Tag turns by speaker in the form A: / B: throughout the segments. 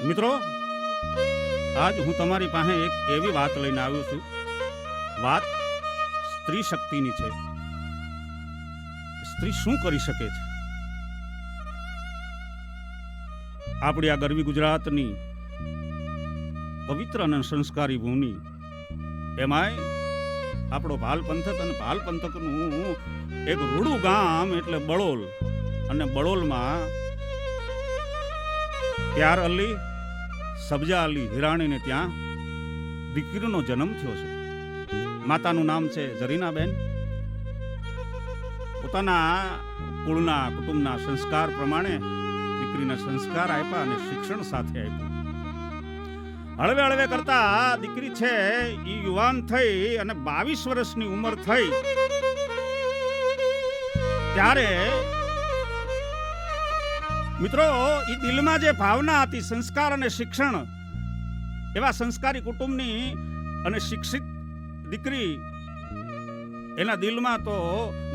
A: મિત્રો, આજ હું તમારી પાસે એક એવી વાત લઈને આવ્યો છું. વાત સ્ત્રી શક્તિની છે. સ્ત્રી શું કરી શકે છે? આપણી આ ગરવી ગુજરાતની પવિત્ર અને સંસ્કારી ભૂમિ, એમાંય આપણો ભાલ પંથક, અને ભાલ પંથકનું એક રૂડું ગામ એટલે બળોલ. અને બળોલમાં પ્યાર અલી, સબજા અલી હિરાણીને ત્યાં દીકરીનો જન્મ થયો છે. માતાનું નામ છે જરીનાબેન. પોતાના કુળના કુટુંબના સંસ્કાર પ્રમાણે દીકરીને સંસ્કાર આપ્યા અને શિક્ષણ સાથે આપ્યું. હળવે હળવે કરતા દીકરી છે એ યુવાન થઈ અને 22 વર્ષની ઉંમર થઈ ત્યારે મિત્રો એ દિલમાં જે ભાવના હતી સંસ્કાર અને શિક્ષણ, એવા સંસ્કારી કુટુંબની અને શિક્ષિત દીકરી, એના દિલમાં તો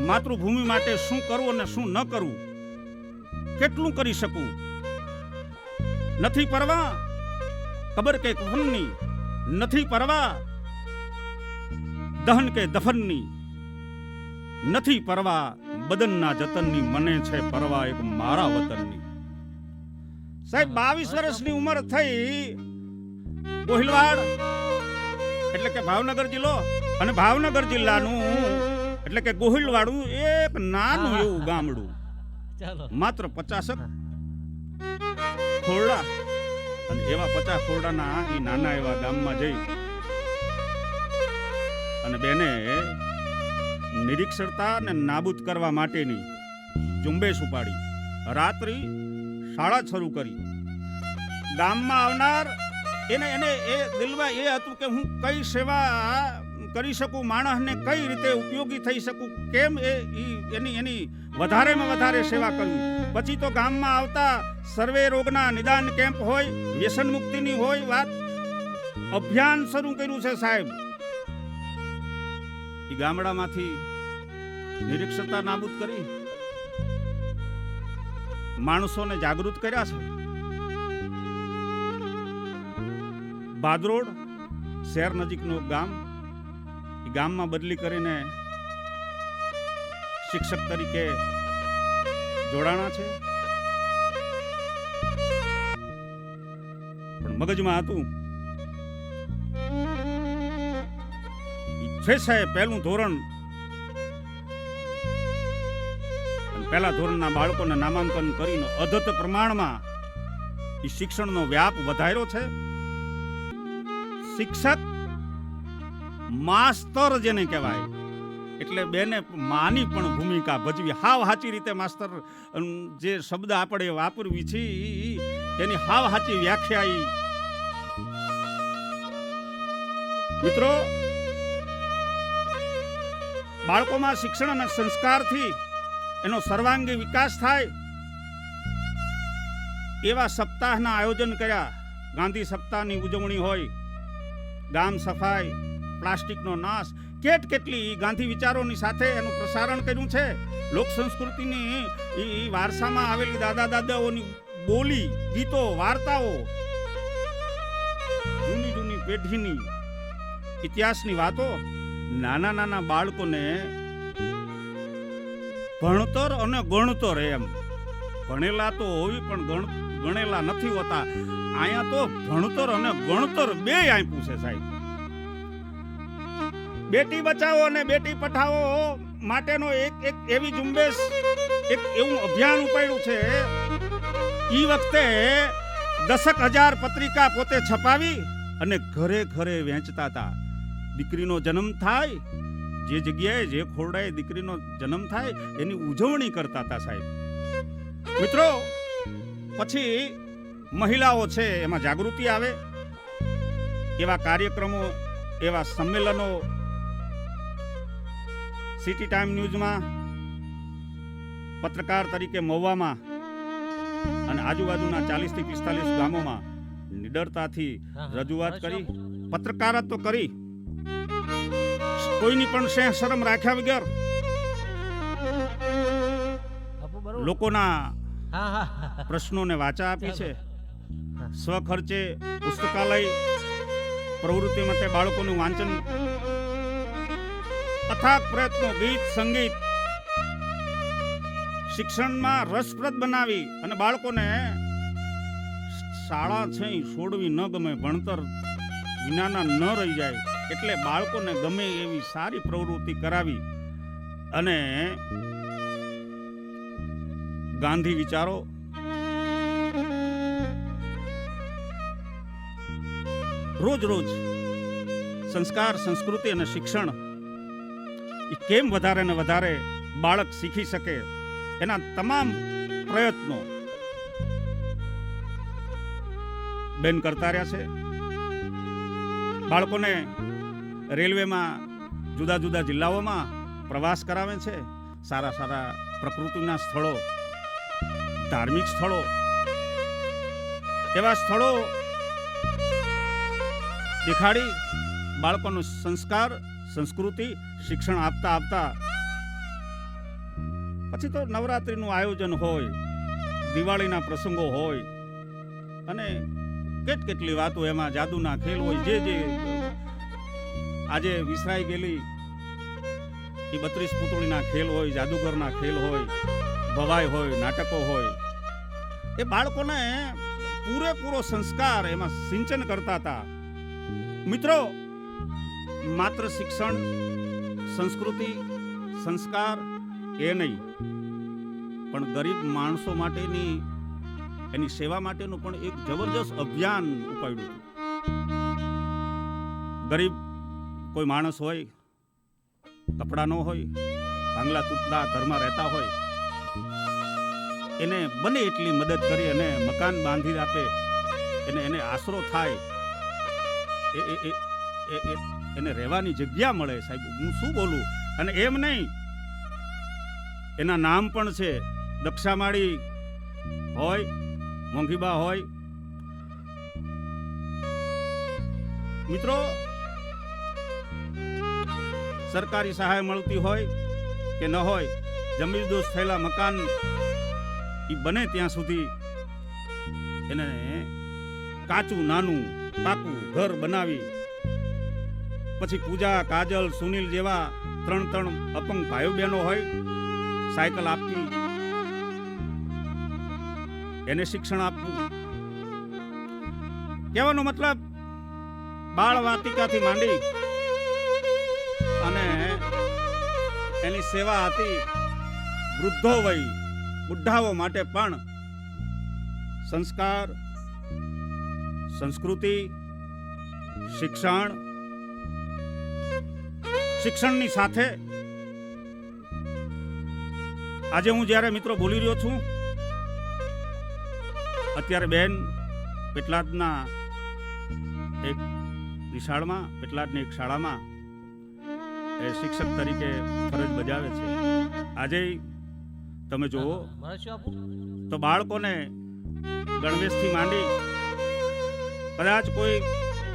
A: માતૃભૂમિ માટે શું કરવું અને શું ન કરવું, કેટલું કરી શકું, નથી પરવા કબર કે કફનની, નથી પરવા દહન કે દફનની, નથી પરવા બદનના જતનની, મને છે પરવા એક મારા વતનની. સાહેબ 22 વર્ષની ઉંમર થઈ, ગોહિલવાડ એટલે કે ભાવનગર જિલ્લો, અને ભાવનગર જિલ્લાનું એટલે કે ગોહિલવાડું એક નાનું એવું ગામડું, માત્ર 50 ખોરડા. અને એવા 50 ખોરડાના એ નાના એવા ગામમાં જઈ અને બેને નિરીક્ષરતા ને નાબૂદ કરવા માટેની ઝુંબેશ ઉપાડી. રાત્રિ શાળા શરૂ કરી. ગામમાં આવનાર એને એ દિલમાં એ હતું કે હું કઈ સેવા કરી શકું, માણસને કઈ રીતે ઉપયોગી થઈ શકું, કેમ એની વધારેમાં વધારે સેવા કરવી. પછી તો ગામમાં આવતા સર્વે રોગના નિદાન કેમ્પ હોય, વ્યસન મુક્તિની હોય વાત, અભિયાન શરૂ કર્યું છે સાહેબ. એ ગામડામાંથી નિરીક્ષરતા નાબૂદ કરી માણસોને જાગૃત કર્યા છે. બાદરોડ શહેર નજીકનું ગામ, એ ગામમાં બદલી કરીને શિક્ષક તરીકે જોડાણા છે. પણ મગજમાં હતું છે સાહેબ પહેલું ધોરણ, પહેલા ધોરણના બાળકોને નામાંકન કરીને અધત પ્રમાણમાં એ શિક્ષણનો વ્યાપ વધાર્યો છે. શિક્ષક માસ્તર જેને કહેવાય, એટલે બેને માની પણ ભૂમિકા ભજવી. હાવ સાચી રીતે માસ્તર જે શબ્દ આપણે વાપરવી છે એની હાવ સાચી વ્યાખ્યા. મિત્રો, બાળકોમાં શિક્ષણ અને સંસ્કારથી એનો સર્વાંગી વિકાસ થાય એવા સપ્તાહના આયોજન કર્યા. ગાંધી સપ્તાહની ઉજવણી હોય, ગામ સફાઈ, પ્લાસ્ટિકનો નાશ, કેટલી ગાંધી વિચારોની સાથે એનું પ્રસારણ કર્યું છે. લોક સંસ્કૃતિની વારસામાં આવેલી દાદા દાદાઓની બોલી, ગીતો, વાર્તાઓ, જૂની પેઢીની ઇતિહાસની વાતો નાના નાના બાળકોને ભણતર અને ગણતર, એમ ભણેલા તો હોવી પણ ગણેલા નથી હોતા. અહીંયા તો ભણતર અને ગણતર બે આપ્યું છે સાહેબ. બેટી બચાવો અને બેટી પઢાઓ માટેનો એક એવી ઝુંબેશ, એક એવું અભિયાન ઉપાડ્યું છે. ઈ વખતે 10,000 પત્રિકા પોતે છપાવી અને ઘરે ઘરે વેચતા હતા. દીકરીનો જન્મ થાય, જે જગ્યાએ જે ખોરડાએ દીકરીનો જન્મ થાય એની ઉજવણી કરતા હતા સાહેબ. મિત્રો, પછી મહિલાઓ છે એમાં જાગૃતિ આવે એવા કાર્યક્રમો, એવા સંમેલનો સિટી ટાઈમ ન્યૂઝમાં, પત્રકાર તરીકે મહુવામાં અને આજુબાજુના 40 થી 45 ગામોમાં નિડરતાથી રજૂઆત કરી, પત્રકારત્વ કરી, કોઈની પણ શરમ રાખ્યા વગર લોકોના પ્રશ્નોને વાચા આપી છે. સ્વખર્ચે પુસ્તકાલય પ્રવૃત્તિ માટે બાળકોનું વાંચન, અથાગ પ્રયત્નો, ગીત સંગીત, શિક્ષણમાં રસપ્રદ બનાવી અને બાળકોને શાળા છે છોડવી ન ગમે, ભણતર વિનાના ન રહી જાય એટલે બાળકોને ગમે એવી સારી પ્રવૃત્તિ કરાવી અને ગાંધી વિચારો, રોજ રોજ સંસ્કાર, સંસ્કૃતિ અને શિક્ષણ એ કેમ વધારે ને વધારે બાળક શીખી શકે એના તમામ પ્રયત્નો બેન કરતા રહ્યા છે. બાળકોને રેલવેમાં જુદા જુદા જિલ્લાઓમાં પ્રવાસ કરાવે છે. સારા સારા પ્રકૃતિના સ્થળો, ધાર્મિક સ્થળો, એવા સ્થળો દેખાડી બાળકોનું સંસ્કાર, સંસ્કૃતિ, શિક્ષણ આપતા આપતા પછી તો નવરાત્રીનું આયોજન હોય, દિવાળીના પ્રસંગો હોય અને કેટલી વાતો એમાં જાદુના ખેલ હોય. જે આજે વિસરાઈ ગયેલી એ 32 પૂતળીના ખેલ હોય, જાદુગરના ખેલ હોય, ભવાઈ હોય, નાટકો હોય, એ બાળકોને પૂરેપૂરો સંસ્કાર એમાં સિંચન કરતા હતા. મિત્રો, માત્ર શિક્ષણ, સંસ્કૃતિ, સંસ્કાર એ નહીં, પણ ગરીબ માણસો માટેની એની સેવા માટેનું પણ એક જબરજસ્ત અભિયાન ઉપાડ્યું. ગરીબ કોઈ માણસ હોય, કપડા ન હોય, ભાંગલા તૂટલા ઘરમાં રહેતા હોય, એને બને એટલી મદદ કરી અને મકાન બાંધી આપે, એને આશરો થાય, એને રહેવાની જગ્યા મળે. સાહેબ, હું શું બોલું? અને એમ નહીં, એના નામ પણ છે. દક્ષામાળી હોય, મોંઘીબા હોય. મિત્રો, સરકારી સહાય મળતી હોય કે ન હોય, જમીનદોસ્ત થયેલા મકાન એ બને ત્યાં સુધી એને કાચું નાનું પાકું ઘર બનાવી પછી પૂજા, કાજલ, સુનિલ જેવા 3 અપંગ ભાઈઓ બહેનો હોય, સાયકલ આપવી, એને શિક્ષણ આપવું. કહેવાનો મતલબ, બાળ વાટિકાથી માંડી અને એની સેવા હતી વૃદ્ધો વય, બુઢ્ઢાઓ માટે પણ સંસ્કાર, સંસ્કૃતિ, શિક્ષણની સાથે આજે હું જ્યારે મિત્રો બોલી રહ્યો છું, અત્યારે બેન પેટલાદના એક નિશાળમાં, પેટલાદની એક શાળામાં એ શિક્ષક તરીકે ફરજ બજાવે છે. આજે તમે જુઓ તો બાળકોને ગણવેશથી માંડી, કદાચ કોઈ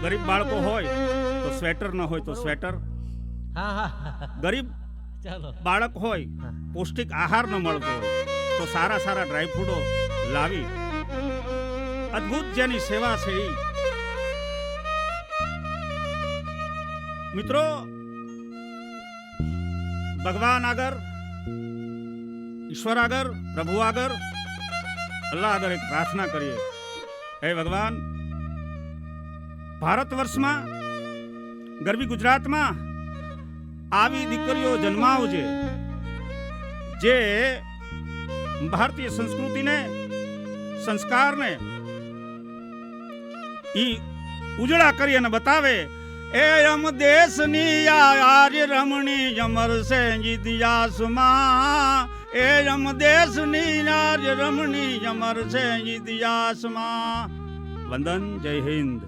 A: ગરીબ બાળકો હોય તો સ્વેટર ન હોય તો સ્વેટર, ગરીબ બાળક હોય, પૌષ્ટિક આહાર ન મળતો હોય તો સારા સારા ડ્રાયફ્રૂટો લાવી અદ્ભુત જેની સેવા છે એ. મિત્રો, ભગવાન આગળ, ઈશ્વર આગળ, પ્રભુ આગળ, અલ્લાહ આગળ એક પ્રાર્થના કરીએ. હે ભગવાન, ભારત વર્ષમાં, ગરવી ગુજરાતમાં આવી દીકરીઓ જન્માવજે જે ભારતીય સંસ્કૃતિને, સંસ્કારને ઈ ઉજળા કરી અને બતાવે. એ અમ દેશની આર્ય રમણી અમર છે ઇતિહાસમાં, એ અમ દેશની આર્ય રમણી અમર છે ઇતિહાસમાં. વંદન. જય હિન્દ.